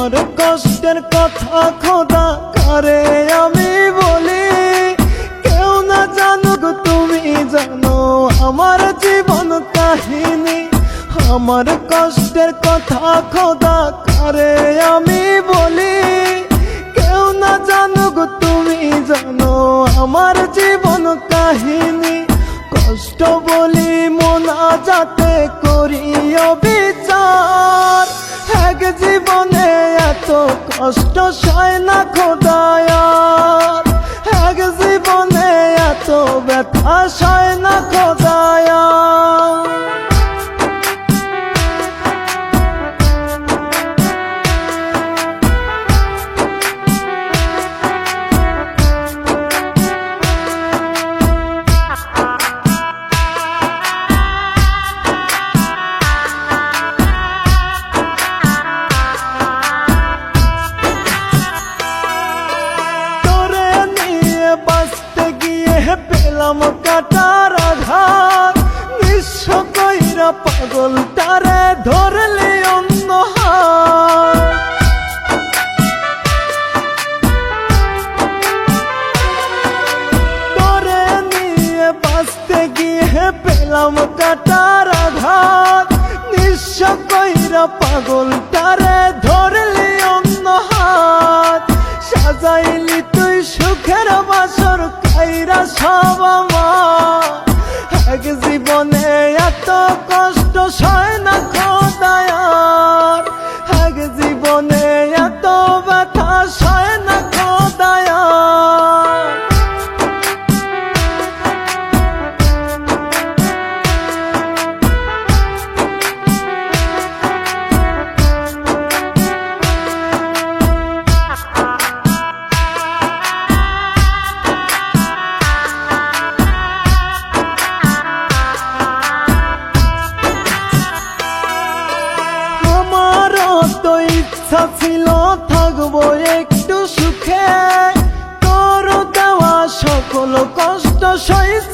আমার কষ্টের কথা খোদা কারে আমি বলি, কেউ না জানুক তুমি জানো আমার জীবন কাহিনী। আমার কষ্টের কথা খোদা কারে আমি বলি, কেউ না জানুক তুমি জানো আমার জীবন কাহিনী। কষ্ট বলি মোনাজাতে করি বিচার, এক জীবনে এত কষ্ট সয় না খোদায়ার, এক জীবনে এত ব্যথা সয় না খোদায়ার। পেলাম কাটার আঘাত, নিঃস্ব কইরা পাগলটারে ধরলে অন্য হাত। তোরে নিয়ে বাঁচতে গিয়ে পেলাম কাটার আঘাত, নিঃস্ব কইরা পাগলটারে ধরলে অন্য হাত। সাজাইলি তুই সুখের বাসর কাইরা সব আমার, এক জীবনে এত কষ্ট সয় না খোদায়ার, এক জীবনে এত ব্যথা সয় না খোদায়ার। ইচ্ছা ছিল থাকবো একটু সুখে, তোর দেওয়া সকল কষ্ট সইছে